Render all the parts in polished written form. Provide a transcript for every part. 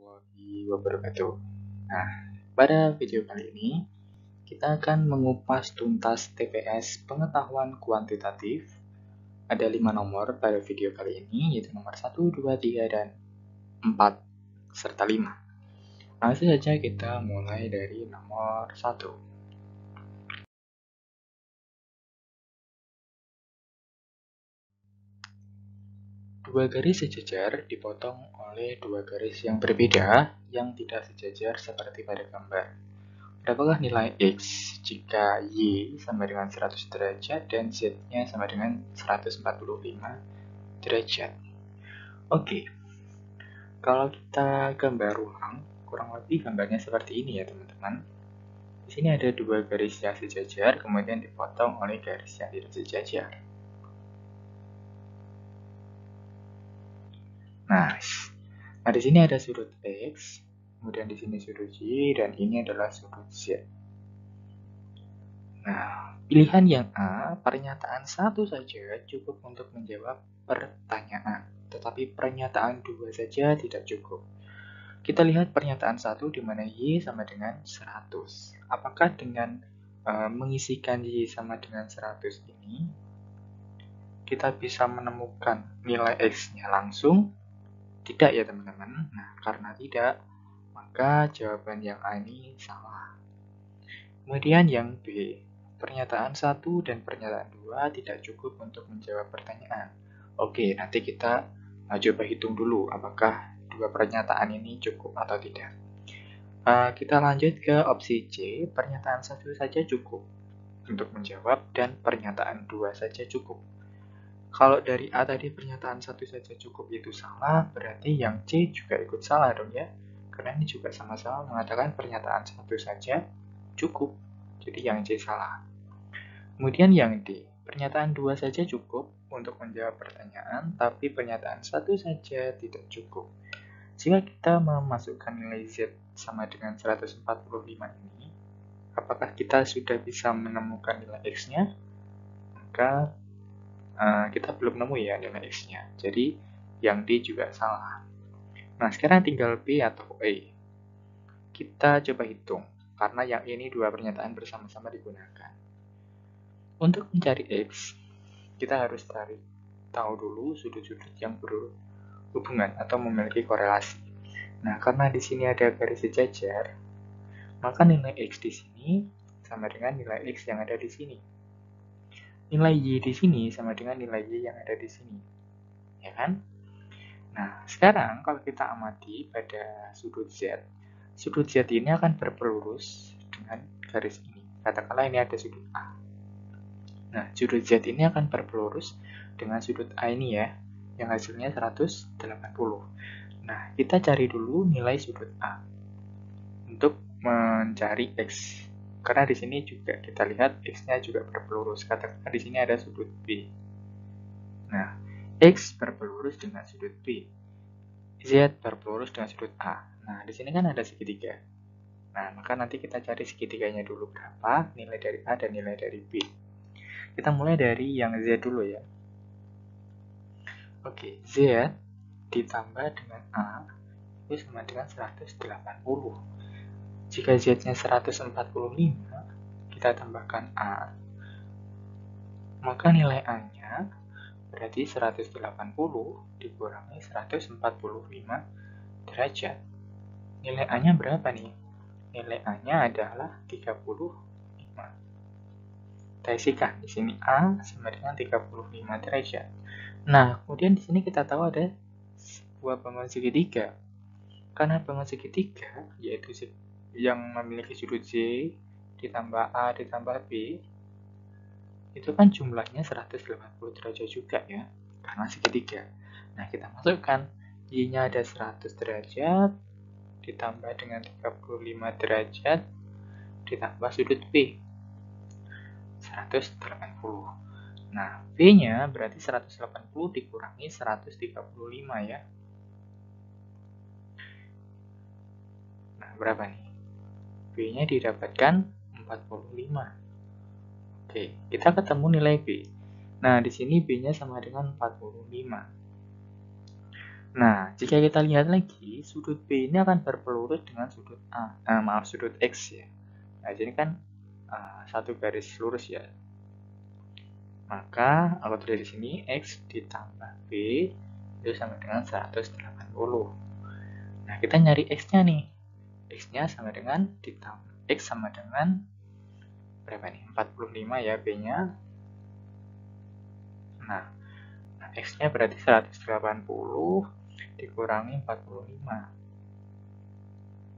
warahmatullahi wabarakatuh. Nah, pada video kali ini kita akan mengupas tuntas TPS pengetahuan kuantitatif. Ada 5 nomor pada video kali ini, yaitu nomor 1, 2, 3, dan 4, serta 5. Langsung saja kita mulai dari nomor 1. Dua garis sejajar dipotong oleh dua garis yang berbeda yang tidak sejajar seperti pada gambar. Berapakah nilai X jika Y sama dengan 100 derajat dan Z-nya sama dengan 145 derajat? Oke, kalau kita gambar ulang, kurang lebih gambarnya seperti ini ya teman-teman. Di sini ada dua garis yang sejajar, kemudian dipotong oleh garis yang tidak sejajar. Nah, di sini ada sudut X, kemudian di sini sudut Y, dan ini adalah sudut Z. Nah, pilihan yang A, pernyataan 1 saja cukup untuk menjawab pertanyaan, tetapi pernyataan 2 saja tidak cukup. Kita lihat pernyataan 1 di mana Y sama dengan 100. Apakah dengan mengisikan Y sama dengan 100 ini, kita bisa menemukan nilai X-nya langsung? Tidak ya teman-teman. Nah, karena tidak, maka jawaban yang A ini salah. Kemudian yang B, pernyataan 1 dan pernyataan 2 tidak cukup untuk menjawab pertanyaan. Oke, nanti kita coba hitung dulu apakah dua pernyataan ini cukup atau tidak. Kita lanjut ke opsi C, pernyataan 1 saja cukup untuk menjawab dan pernyataan 2 saja cukup. Kalau dari A tadi pernyataan 1 saja cukup itu salah, berarti yang C juga ikut salah dong ya. Karena ini juga sama-sama mengatakan pernyataan 1 saja cukup. Jadi yang C salah. Kemudian yang D, pernyataan 2 saja cukup untuk menjawab pertanyaan, tapi pernyataan 1 saja tidak cukup. Jika kita memasukkan nilai Z sama dengan 145 ini, apakah kita sudah bisa menemukan nilai X-nya? Maka kita belum nemu ya nilai X-nya. Jadi yang D juga salah. Nah, sekarang tinggal B atau E. Kita coba hitung, karena yang ini dua pernyataan bersama-sama digunakan. Untuk mencari X, kita harus tahu dulu sudut-sudut yang berhubungan atau memiliki korelasi. Nah, karena di sini ada garis sejajar, maka nilai X di sini sama dengan nilai X yang ada di sini. Nilai Y di sini sama dengan nilai Y yang ada di sini. Ya kan? Nah, sekarang kalau kita amati pada sudut Z ini akan berpelurus dengan garis ini. Katakanlah ini ada sudut A. Nah, sudut Z ini akan berpelurus dengan sudut A ini ya, yang hasilnya 180. Nah, kita cari dulu nilai sudut A untuk mencari X. Karena di sini juga kita lihat X-nya juga berpelurus. Katakanlah di sini ada sudut B. Nah, X berpelurus dengan sudut B. Z berpelurus dengan sudut A. Nah, di sini kan ada segitiga. Nah, maka nanti kita cari segitiganya dulu berapa, nilai dari A dan nilai dari B. Kita mulai dari yang Z dulu ya. Oke, Z ditambah dengan A itu sama dengan 180. Jika Z-nya 145, kita tambahkan A, maka nilai A-nya berarti 180 dikurangi 145 derajat. Nilai A-nya berapa nih? Nilai A-nya adalah 35. Kita isikan di sini A sama dengan 35 derajat. Nah, kemudian di sini kita tahu ada sebuah bangun segitiga. Karena bangun segitiga yaitu yang memiliki sudut Z ditambah A ditambah B, itu kan jumlahnya 180 derajat juga ya, karena segitiga. Nah, kita masukkan Y-nya ada 100 derajat ditambah dengan 35 derajat ditambah sudut B 180. Nah, B-nya berarti 180 dikurangi 135 ya. Nah, berapa nih? B-nya didapatkan 45. Oke, kita ketemu nilai B. Nah, di sini B-nya sama dengan 45. Nah, jika kita lihat lagi, sudut B ini akan berpelurus dengan sudut sudut X ya. Nah, jadi kan satu garis lurus ya. Maka kalau dari sini X ditambah B itu sama dengan 180. Nah, kita nyari X-nya nih. X-nya sama dengan X sama dengan berapa nih? 45 ya B-nya. Nah, X-nya berarti 180 dikurangi 45.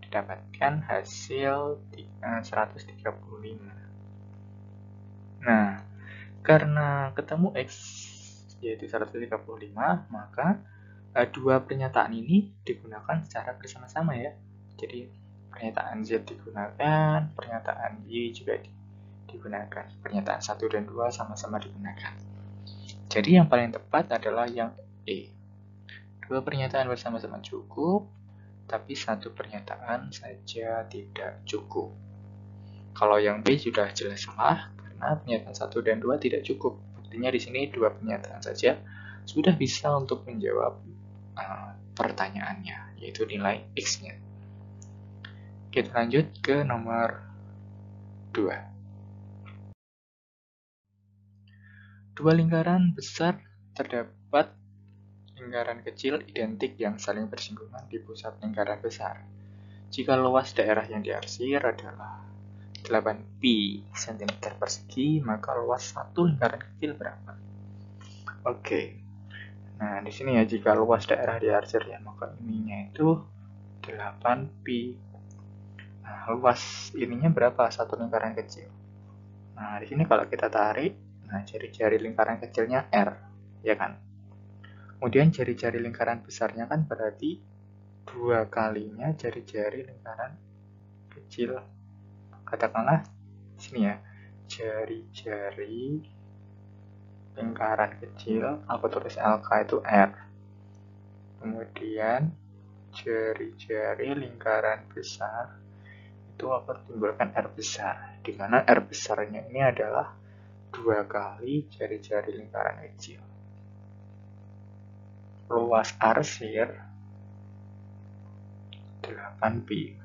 Didapatkan hasil 135. Nah, karena ketemu X yaitu 135, maka dua pernyataan ini digunakan secara bersama-sama ya. Jadi pernyataan Z digunakan, pernyataan Y juga digunakan. Pernyataan 1 dan 2 sama-sama digunakan. Jadi yang paling tepat adalah yang E. Dua pernyataan bersama-sama cukup, tapi satu pernyataan saja tidak cukup. Kalau yang B sudah jelas salah, karena pernyataan 1 dan 2 tidak cukup. Buktinya di sini dua pernyataan saja sudah bisa untuk menjawab pertanyaannya, yaitu nilai X-nya. Kita lanjut ke nomor 2. Dua lingkaran besar terdapat lingkaran kecil identik yang saling bersinggungan di pusat lingkaran besar. Jika luas daerah yang diarsir adalah 8 pi cm persegi, maka luas satu lingkaran kecil berapa? Oke. Nah, di sini ya, jika luas daerah diarsir ya, maka ininya itu 8 pi. Nah, luas ininya berapa? Satu lingkaran kecil. Nah, di sini kalau kita tarik, nah jari-jari lingkaran kecilnya R, ya kan? Kemudian jari-jari lingkaran besarnya kan berarti 2 kalinya jari-jari lingkaran kecil. Katakanlah sini ya, jari-jari lingkaran kecil, aku tulis LK itu R. Kemudian jari-jari lingkaran besar itu akan timbulkan R besar, di mana R besarnya ini adalah 2 kali jari-jari lingkaran kecil. Luas arsir 8 pi.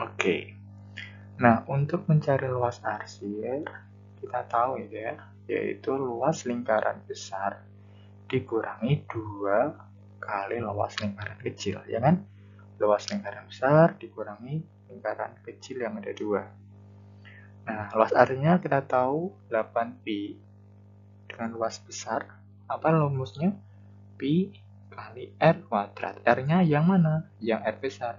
Oke. Nah, untuk mencari luas arsir, kita tahu ya, yaitu luas lingkaran besar dikurangi 2 kali luas lingkaran kecil, ya kan? Luas lingkaran besar dikurangi lingkaran kecil yang ada 2. Nah, luas arsirnya kita tahu 8 pi dengan luas besar. Apa rumusnya? Pi kali R kuadrat. R-nya yang mana? Yang R besar.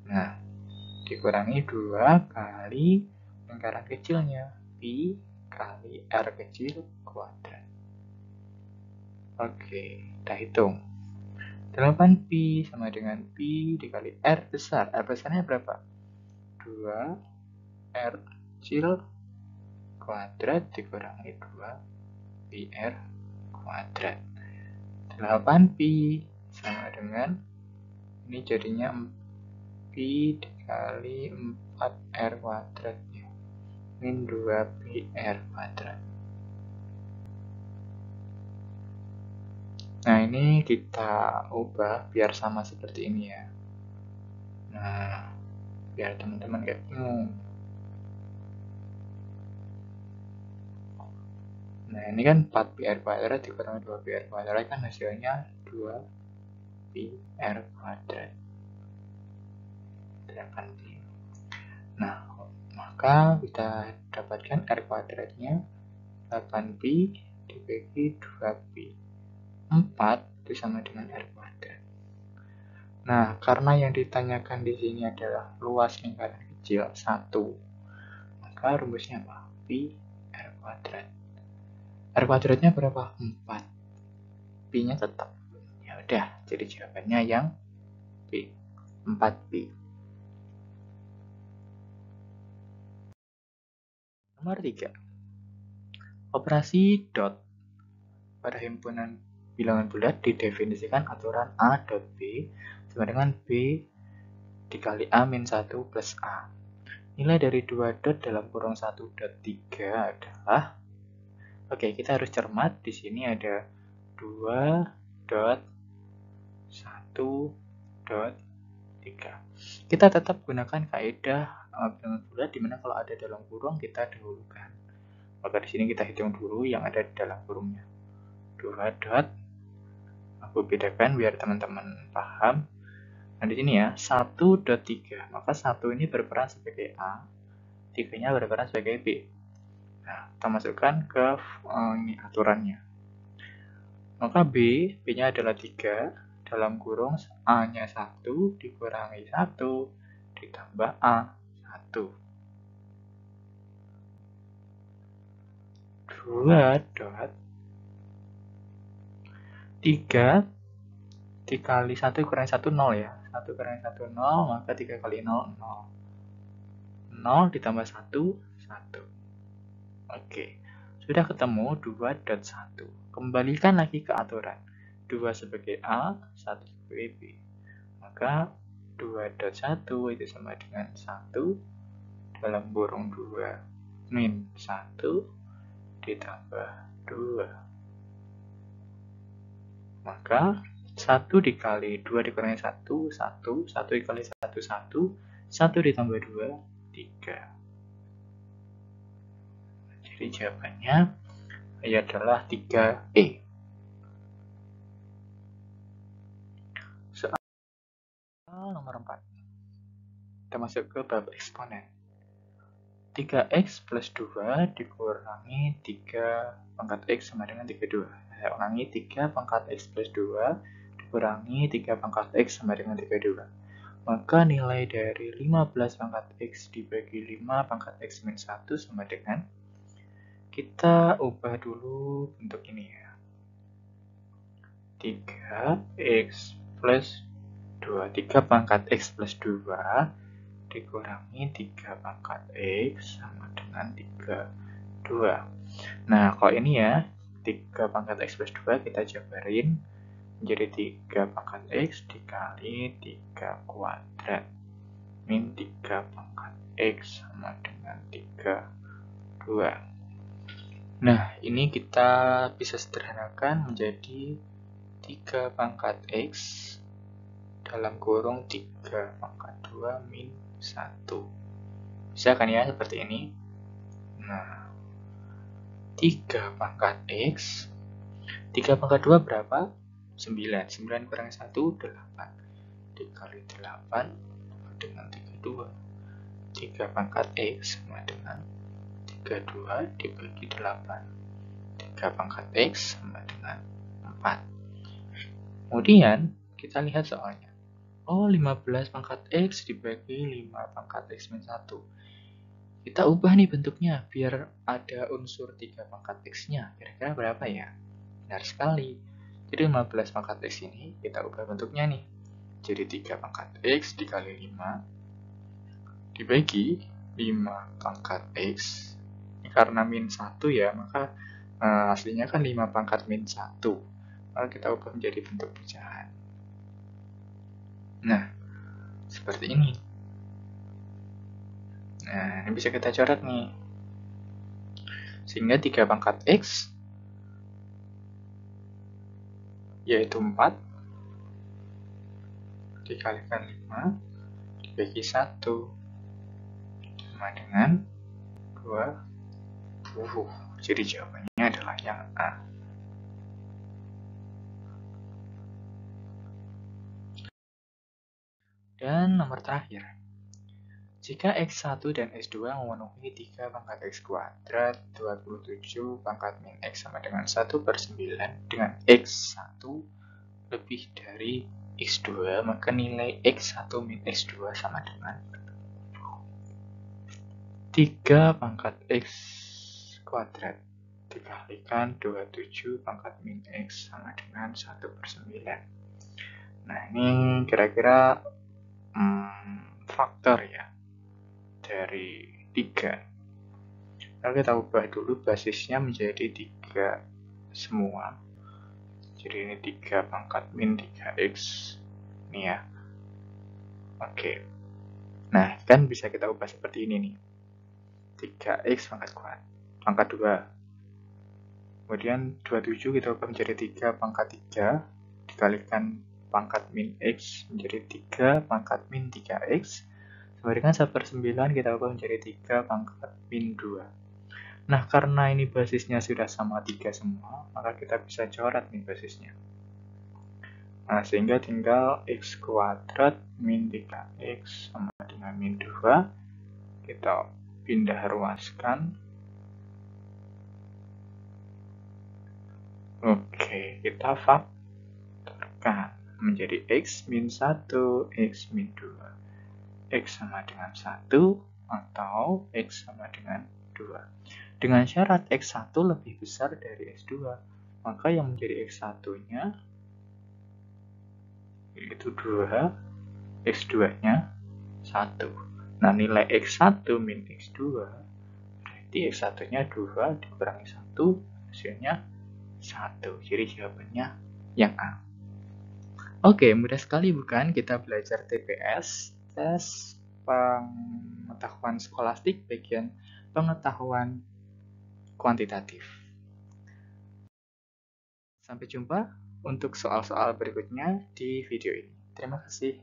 Nah, dikurangi 2 kali lingkaran kecilnya. Pi kali R kecil kuadrat. Oke, kita hitung. 8 pi sama dengan pi dikali R besar. R besarnya berapa? 2 R kecil kuadrat dikurangi 2 pi R kuadrat. 8 pi sama dengan, ini jadinya pi dikali 4 R kuadratnya. Min 2 pi R kuadrat. Nah, ini kita ubah biar sama seperti ini ya. Nah, biar teman-teman gak bingung. Nah, ini kan 4 pi R kuadrat dikurangi 2 pi R kuadrat kan hasilnya 2 pi R kuadrat. 8 pi. Nah, maka kita dapatkan R kuadratnya 8 pi dibagi 2 pi. 4 itu sama dengan R kuadrat. Nah, karena yang ditanyakan di sini adalah luas lingkaran kecil 1, maka rumusnya apa? Pi R kuadrat. R kuadratnya berapa? 4. Pi-nya tetap. Ya udah, jadi jawabannya yang Pi. 4 pi. Nomor 3. Operasi dot pada himpunan bilangan bulat didefinisikan aturan A dot B sama dengan B dikali A min 1 plus A. Nilai dari 2 dot dalam kurung 1 dot 3 adalah, Oke, kita harus cermat. Di sini ada 2 dot 1 dot 3. Kita tetap gunakan kaidah bilangan bulat, di mana kalau ada dalam kurung kita dahulukan. Maka di sini kita hitung dulu yang ada di dalam kurungnya. 2 dot, aku bedakan biar teman-teman paham. Nah, di sini ya, 1 dot 3. Maka 1 ini berperan sebagai A, 3-nya berperan sebagai B. Nah, kita masukkan ke ini aturannya. Maka B-nya adalah 3, dalam kurung A-nya 1 dikurangi 1 ditambah A 1. 2 dot 3 dikali 1 kurangi 1, 0 ya. 1 kurangi 1, 0, maka 3 kali 0, 0. 0 ditambah 1, 1. Oke, sudah ketemu 2 dot 1. Kembalikan lagi ke aturan. 2 sebagai A, 1 sebagai B. Maka 2 dot 1 itu sama dengan 1 dalam kurung 2 min 1 ditambah 2. Maka 1 dikali 2 dikurangi 1, 1. 1 dikali 1, 1. 1 ditambah 2, 3. Jadi jawabannya adalah 3E. Soal nomor 4. Kita masuk ke bab eksponen. 3x plus 2 dikurangi 3 pangkat x sama dengan 32. Saya ulangi, 3 pangkat x plus 2 dikurangi 3 pangkat x sama dengan 32. Maka nilai dari 15 pangkat x dibagi 5 pangkat x min 1 sama dengan, kita ubah dulu bentuk ini ya. 3x plus 2. 3 pangkat x plus 2 dikurangi 3 pangkat x sama dengan 32. Nah, kalau ini ya, 3 pangkat x plus 2 kita jabarin menjadi 3 pangkat x dikali 3 kuadrat min 3 pangkat x sama dengan 32. Nah, ini kita bisa sederhanakan menjadi 3 pangkat x dalam kurung 3 pangkat 2 min 1. Bisa kan ya seperti ini? Nah, 3 pangkat x, 3 pangkat 2 berapa? 9. 9 kurangi 1, 8. Dikali 8 sama dengan 32. 3 pangkat x sama dengan 32 dibagi 8. 3 pangkat x sama dengan 4. Kemudian, kita lihat soalnya. Oh, 15 pangkat x dibagi 5 pangkat x min 1. Kita ubah nih bentuknya, biar ada unsur 3 pangkat x-nya. Kira-kira berapa ya? Benar sekali. Jadi 15 pangkat x ini kita ubah bentuknya nih. Jadi 3 pangkat x dikali 5 dibagi 5 pangkat x. Ini karena min 1 ya, maka aslinya kan 5 pangkat min 1. Maka kita ubah menjadi bentuk pecahan. Nah, seperti ini. Nah, ini bisa kita coret nih. Sehingga 3 pangkat x, yaitu 4, dikalikan 5, dibagi 1, sama dengan 20. Jadi jawabannya adalah yang A. Dan nomor terakhir. Jika x1 dan x2 memenuhi 3 pangkat x kuadrat, 27 pangkat min x sama dengan 1/9 dengan x1 lebih dari x2, maka nilai x1 min x2 sama dengan 3 pangkat x kuadrat dikalikan 27 pangkat min x sama dengan 1/9. Nah, ini kira-kira faktor ya dari 3. Lalu kita ubah dulu basisnya menjadi 3 semua. Jadi ini 3 pangkat min 3x. Ini ya. Oke. Nah, kan bisa kita ubah seperti ini nih. 3x pangkat 2. Kemudian 27 kita ubah menjadi 3 pangkat 3, dikalikan pangkat min X menjadi 3 pangkat min 3X, sama dengan 1/9 kita ubah menjadi 3 pangkat min 2. Nah, karena ini basisnya sudah sama 3 semua, maka kita bisa coret nih basisnya. Nah, sehingga tinggal X kuadrat min 3X sama dengan min 2. Kita pindah ruaskan. Oke, kita faktorkan menjadi X min 1, X min 2. X sama dengan 1 atau X sama dengan 2. Dengan syarat X1 lebih besar dari X2, maka yang menjadi X1-nya yaitu 2, X2-nya 1. Nah, nilai X1 min X2 berarti X1-nya 2 dikurangi 1, hasilnya 1. Jadi jawabannya yang A. Oke, mudah sekali bukan kita belajar TPS, tes pengetahuan skolastik bagian pengetahuan kuantitatif. Sampai jumpa untuk soal-soal berikutnya di video ini. Terima kasih.